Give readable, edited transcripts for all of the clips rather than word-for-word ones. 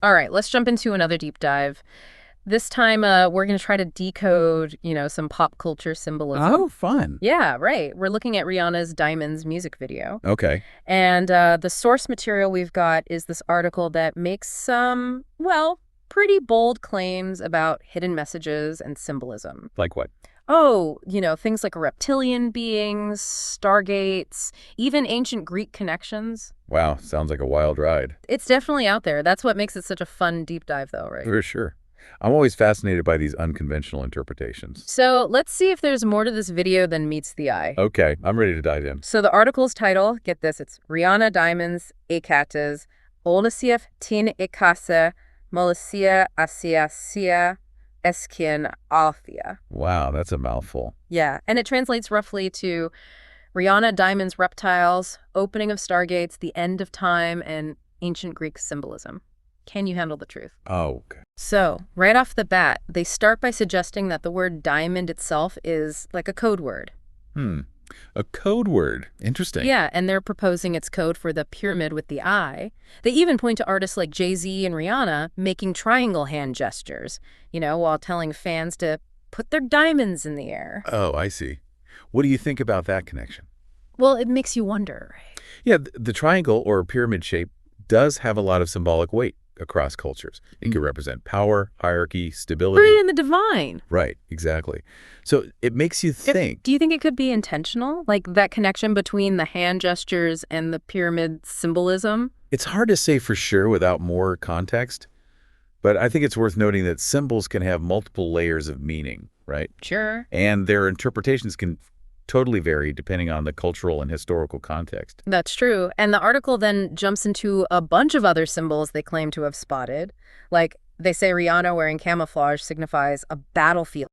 All right, let's jump into another deep dive. This time, we're going to try to decode, some pop culture symbolism. Oh, fun. Yeah, right. We're looking at Rihanna's Diamonds music video. Okay. And the source material we've got is this article that makes some, pretty bold claims about hidden messages and symbolism. Like what? Oh, things like reptilian beings, stargates, even ancient Greek connections. Wow, sounds like a wild ride. It's definitely out there. That's what makes it such a fun deep dive, though, right? For sure. I'm always fascinated by these unconventional interpretations. So let's see if there's more to this video than meets the eye. Okay, I'm ready to dive in. So the article's title, get this, it's Rihanna Diamonds Ekates, Olasief Tin Ekase, Molasia Asiasia Eskin Althea. Wow, that's a mouthful. Yeah, and it translates roughly to Rihanna Diamonds Reptiles, opening of Stargates, the end of time, and ancient Greek symbolism. Can you handle the truth? Oh, okay. So, right off the bat, they start by suggesting that the word diamond itself is like a code word. A code word. Interesting. Yeah, and they're proposing it's code for the pyramid with the eye. They even point to artists like Jay-Z and Rihanna making triangle hand gestures, while telling fans to put their diamonds in the air. Oh, I see. What do you think about that connection? Well, it makes you wonder, right? Yeah, the triangle or pyramid shape does have a lot of symbolic weight across cultures. It can represent power, hierarchy, stability. Or even the divine. Right, exactly. So it makes you think. Do you think it could be intentional? Like that connection between the hand gestures and the pyramid symbolism? It's hard to say for sure without more context, but I think it's worth noting that symbols can have multiple layers of meaning, right? Sure. And their interpretations can totally vary depending on the cultural and historical context. That's true. And the article then jumps into a bunch of other symbols they claim to have spotted. Like, they say Rihanna wearing camouflage signifies a battlefield.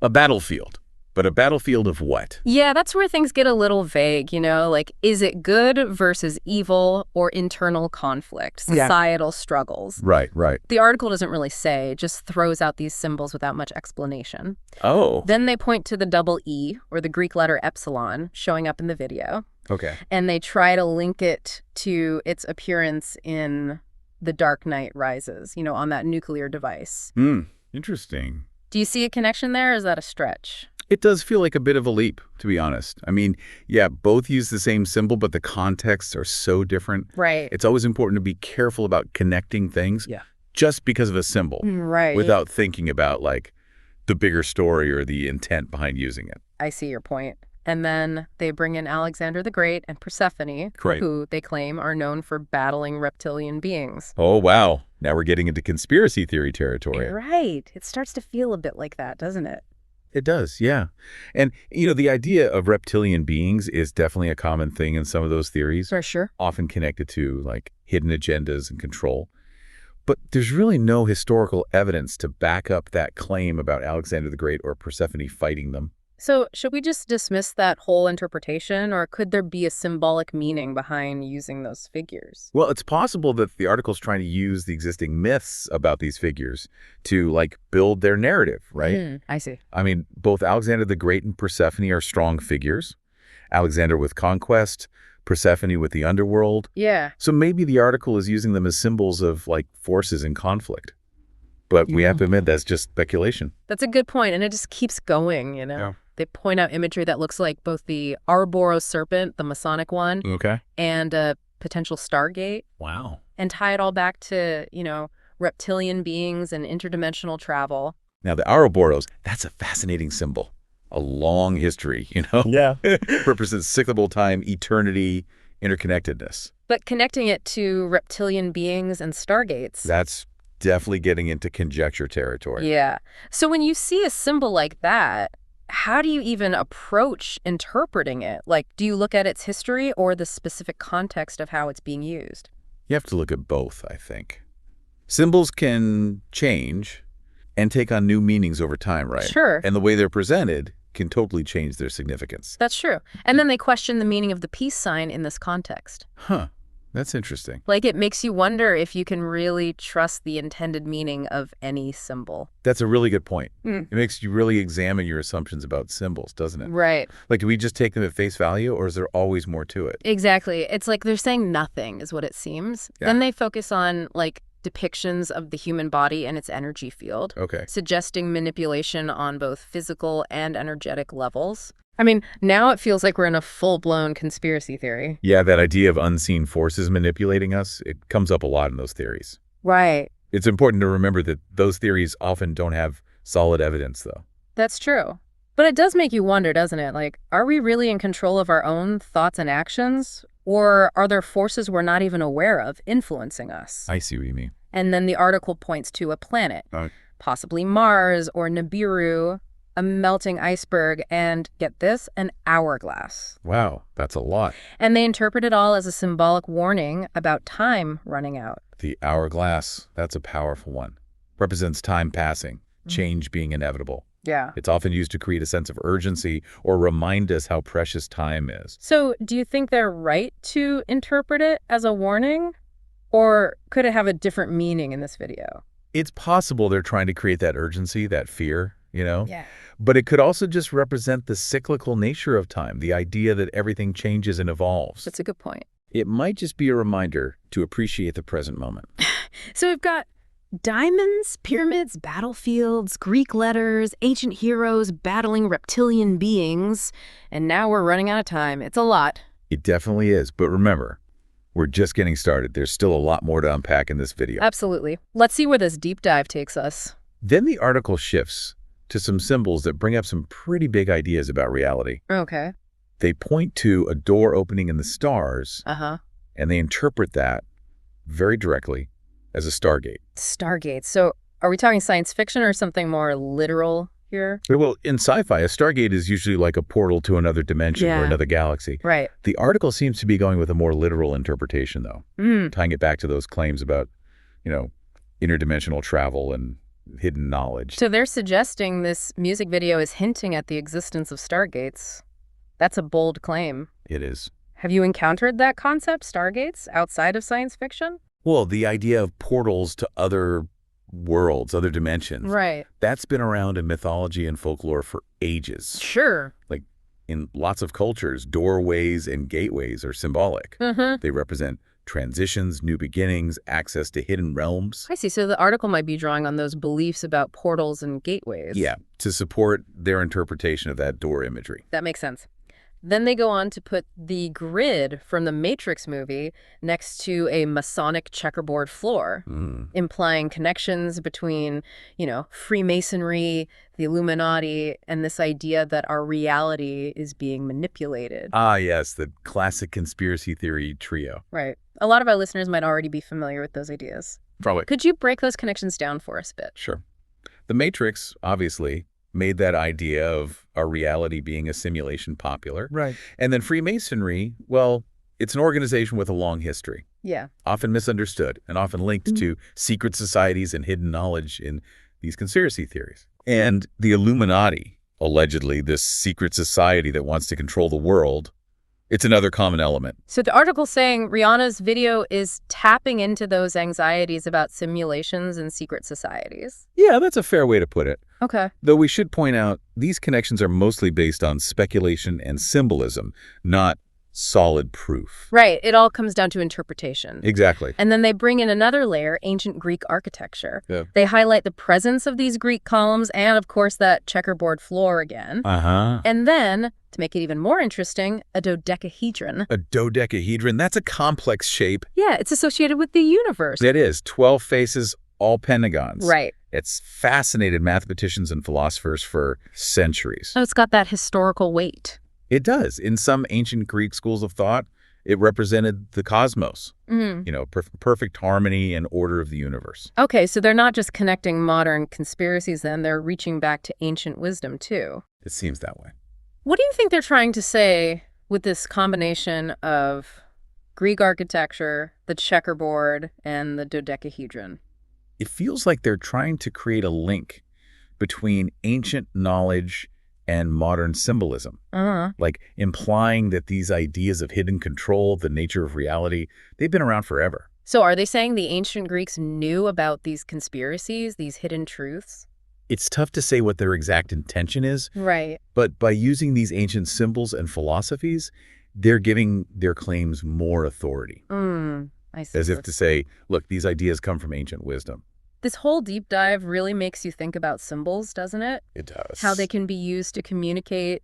A battlefield. But a battlefield of what? Yeah, that's where things get a little vague, like, is it good versus evil or internal conflict, societal struggles? Right. The article doesn't really say, just throws out these symbols without much explanation. Oh. Then they point to the double E, or the Greek letter epsilon, showing up in the video. Okay. And they try to link it to its appearance in The Dark Knight Rises, on that nuclear device. Interesting. Do you see a connection there, or is that a stretch? It does feel like a bit of a leap, to be honest. I mean, yeah, both use the same symbol, but the contexts are so different. Right. It's always important to be careful about connecting things just because of a symbol. Right. Without thinking about, like, the bigger story or the intent behind using it. I see your point. And then they bring in Alexander the Great and Persephone, who they claim are known for battling reptilian beings. Oh, wow. Now we're getting into conspiracy theory territory. Right. It starts to feel a bit like that, doesn't it? It does, yeah. And, the idea of reptilian beings is definitely a common thing in some of those theories. For sure. Often connected to, like, hidden agendas and control. But there's really no historical evidence to back up that claim about Alexander the Great or Persephone fighting them. So should we just dismiss that whole interpretation, or could there be a symbolic meaning behind using those figures? Well, it's possible that the article's trying to use the existing myths about these figures to, like, build their narrative, right? I see. I mean, both Alexander the Great and Persephone are strong figures. Alexander with conquest, Persephone with the underworld. Yeah. So maybe the article is using them as symbols of, like, forces in conflict. But we have to admit that's just speculation. That's a good point, and it just keeps going, Yeah. They point out imagery that looks like both the Ouroboros serpent, the Masonic one, and a potential Stargate. Wow. And tie it all back to, reptilian beings and interdimensional travel. Now, the Ouroboros, that's a fascinating symbol. A long history, Yeah. Represents cyclical time, eternity, interconnectedness. But connecting it to reptilian beings and Stargates. That's definitely getting into conjecture territory. Yeah. So when you see a symbol like that, how do you even approach interpreting it? Like, do you look at its history or the specific context of how it's being used? You have to look at both, I think. Symbols can change and take on new meanings over time, right? Sure. And the way they're presented can totally change their significance. That's true. And then they question the meaning of the peace sign in this context. Huh. That's interesting. Like, it makes you wonder if you can really trust the intended meaning of any symbol. That's a really good point. It makes you really examine your assumptions about symbols, doesn't it? Right. Like, do we just take them at face value, or is there always more to it? Exactly. It's like they're saying nothing is what it seems. Yeah. Then they focus on, like, depictions of the human body and its energy field, Okay. suggesting manipulation on both physical and energetic levels. I mean, now it feels like we're in a full-blown conspiracy theory. Yeah, that idea of unseen forces manipulating us, it comes up a lot in those theories. Right. It's important to remember that those theories often don't have solid evidence, though. That's true. But it does make you wonder, doesn't it? Like, are we really in control of our own thoughts and actions? Or are there forces we're not even aware of influencing us? I see what you mean. And then the article points to a planet, possibly Mars or Nibiru, a melting iceberg, and, get this, an hourglass. Wow, that's a lot. And they interpret it all as a symbolic warning about time running out. The hourglass, that's a powerful one. Represents time passing, change being inevitable. Yeah. It's often used to create a sense of urgency or remind us how precious time is. So do you think they're right to interpret it as a warning? Or could it have a different meaning in this video? It's possible they're trying to create that urgency, that fear, Yeah. But it could also just represent the cyclical nature of time, the idea that everything changes and evolves. That's a good point. It might just be a reminder to appreciate the present moment. So we've got diamonds, pyramids, battlefields, Greek letters, ancient heroes battling reptilian beings, and now we're running out of time. It's a lot. It definitely is, but remember, we're just getting started. There's still a lot more to unpack in this video. Absolutely. Let's see where this deep dive takes us. Then the article shifts to some symbols that bring up some pretty big ideas about reality. Okay. They point to a door opening in the stars, Uh-huh. and they interpret that very directly as a Stargate. Stargate. So are we talking science fiction or something more literal here? Well, in sci-fi, a Stargate is usually like a portal to another dimension or another galaxy. Right. The article seems to be going with a more literal interpretation, though, tying it back to those claims about, interdimensional travel and hidden knowledge. So they're suggesting this music video is hinting at the existence of Stargates. That's a bold claim. It is. Have you encountered that concept, Stargates, outside of science fiction? Well, the idea of portals to other worlds, other dimensions. Right. That's been around in mythology and folklore for ages. Sure. Like in lots of cultures, doorways and gateways are symbolic. They represent transitions, new beginnings, access to hidden realms. I see. So the article might be drawing on those beliefs about portals and gateways. Yeah, to support their interpretation of that door imagery. That makes sense. Then they go on to put the grid from the Matrix movie next to a Masonic checkerboard floor, implying connections between, Freemasonry, the Illuminati, and this idea that our reality is being manipulated. Ah, yes, the classic conspiracy theory trio. Right. A lot of our listeners might already be familiar with those ideas. Probably. Could you break those connections down for us a bit? Sure. The Matrix, obviously, made that idea of our reality being a simulation popular. Right. And then Freemasonry, well, it's an organization with a long history, Yeah. often misunderstood and often linked to secret societies and hidden knowledge in these conspiracy theories. And the Illuminati, allegedly this secret society that wants to control the world, it's another common element. So the article's saying Rihanna's video is tapping into those anxieties about simulations and secret societies. Yeah, that's a fair way to put it. Okay. Though we should point out, these connections are mostly based on speculation and symbolism, not solid proof. Right. It all comes down to interpretation. Exactly. And then they bring in another layer, ancient Greek architecture. Yeah. They highlight the presence of these Greek columns and, of course, that checkerboard floor again. Uh-huh. And then, to make it even more interesting, a dodecahedron. A dodecahedron, that's a complex shape. Yeah, it's associated with the universe. It is. 12 faces, all pentagons. Right. It's fascinated mathematicians and philosophers for centuries. So it's got that historical weight. It does. In some ancient Greek schools of thought, it represented the cosmos, perfect harmony and order of the universe. Okay, so they're not just connecting modern conspiracies then, they're reaching back to ancient wisdom too. It seems that way. What do you think they're trying to say with this combination of Greek architecture, the checkerboard, and the dodecahedron? It feels like they're trying to create a link between ancient knowledge and modern symbolism, like implying that these ideas of hidden control, the nature of reality, they've been around forever. So are they saying the ancient Greeks knew about these conspiracies, these hidden truths? It's tough to say what their exact intention is, Right. but by using these ancient symbols and philosophies, they're giving their claims more authority. I see. as if to say, look, these ideas come from ancient wisdom. This whole deep dive really makes you think about symbols, doesn't it? It does. How they can be used to communicate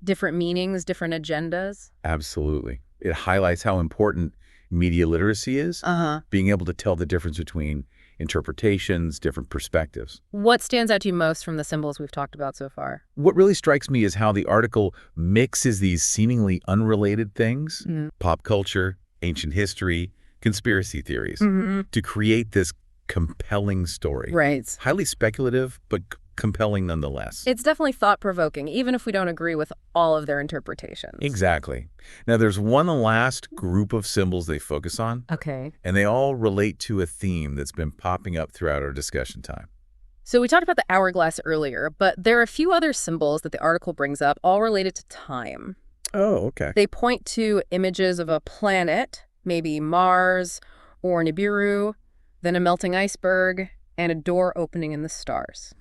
different meanings, different agendas. Absolutely. It highlights how important media literacy is, being able to tell the difference between interpretations, different perspectives. What stands out to you most from the symbols we've talked about so far? What really strikes me is how the article mixes these seemingly unrelated things, pop culture, ancient history, conspiracy theories, to create this compelling story. Right. Highly speculative, but compelling nonetheless. It's definitely thought-provoking, even if we don't agree with all of their interpretations. Exactly. Now, there's one last group of symbols they focus on, Okay. and they all relate to a theme that's been popping up throughout our discussion time. So we talked about the hourglass earlier, but there are a few other symbols that the article brings up, all related to time. Oh, okay. They point to images of a planet, maybe Mars or Nibiru, then a melting iceberg, and a door opening in the stars.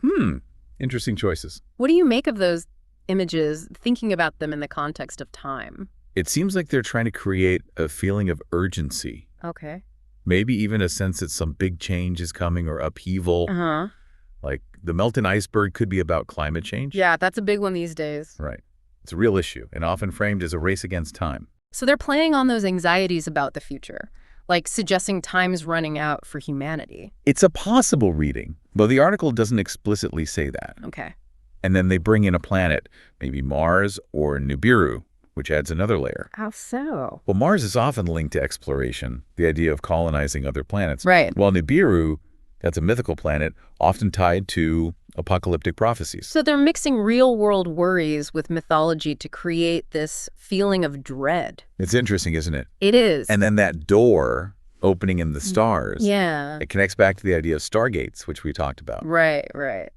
Interesting choices. What do you make of those images, thinking about them in the context of time? It seems like they're trying to create a feeling of urgency. Okay. Maybe even a sense that some big change is coming or upheaval. Like the melting iceberg could be about climate change. Yeah, that's a big one these days. Right. It's a real issue and often framed as a race against time. So they're playing on those anxieties about the future, like suggesting time's running out for humanity. It's a possible reading, though the article doesn't explicitly say that. Okay. And then they bring in a planet, maybe Mars or Nibiru, which adds another layer. How so? Well, Mars is often linked to exploration, the idea of colonizing other planets. Right. While Nibiru, that's a mythical planet, often tied to apocalyptic prophecies. So they're mixing real-world worries with mythology to create this feeling of dread. It's interesting, isn't it? It is. And then that door opening in the stars. Yeah. It connects back to the idea of stargates, which we talked about. Right, right.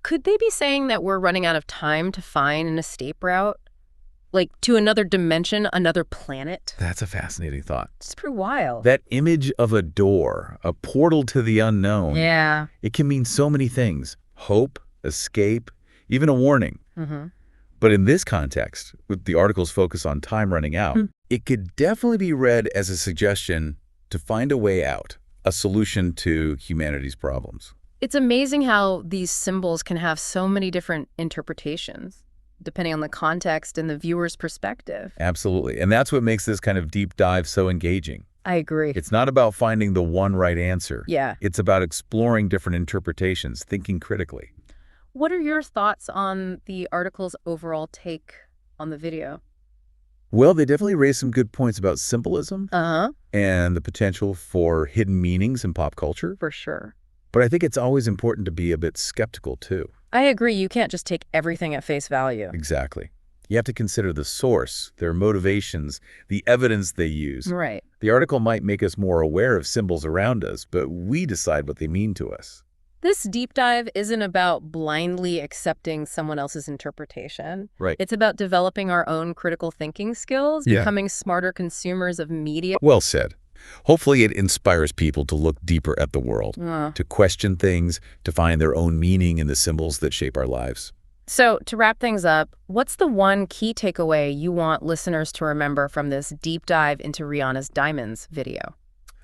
Could they be saying that we're running out of time to find an escape route? Like to another dimension, another planet? That's a fascinating thought. It's pretty wild. That image of a door, a portal to the unknown. Yeah. It can mean so many things. Hope, escape, even a warning. But in this context, with the article's focus on time running out, it could definitely be read as a suggestion to find a way out, a solution to humanity's problems. It's amazing how these symbols can have so many different interpretations, depending on the context and the viewer's perspective. Absolutely. And that's what makes this kind of deep dive so engaging. I agree. It's not about finding the one right answer. Yeah. It's about exploring different interpretations, thinking critically. What are your thoughts on the article's overall take on the video? Well, they definitely raise some good points about symbolism Uh-huh. and the potential for hidden meanings in pop culture. For sure. But I think it's always important to be a bit skeptical, too. I agree. You can't just take everything at face value. Exactly. You have to consider the source, their motivations, the evidence they use. Right. The article might make us more aware of symbols around us, but we decide what they mean to us. This deep dive isn't about blindly accepting someone else's interpretation. Right. It's about developing our own critical thinking skills, becoming smarter consumers of media. Well said. Hopefully it inspires people to look deeper at the world, to question things, to find their own meaning in the symbols that shape our lives. So, to wrap things up, what's the one key takeaway you want listeners to remember from this deep dive into Rihanna's Diamonds video?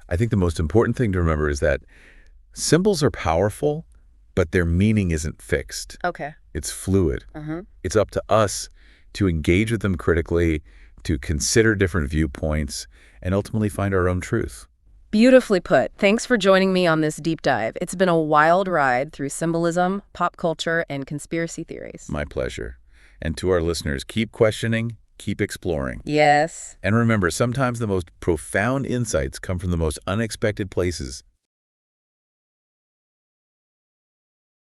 I think the most important thing to remember is that symbols are powerful, but their meaning isn't fixed. Okay. It's fluid. It's up to us to engage with them critically, to consider different viewpoints, and ultimately find our own truth. Beautifully put. Thanks for joining me on this deep dive. It's been a wild ride through symbolism, pop culture, and conspiracy theories. My pleasure. And to our listeners, keep questioning, keep exploring. Yes. And remember, sometimes the most profound insights come from the most unexpected places.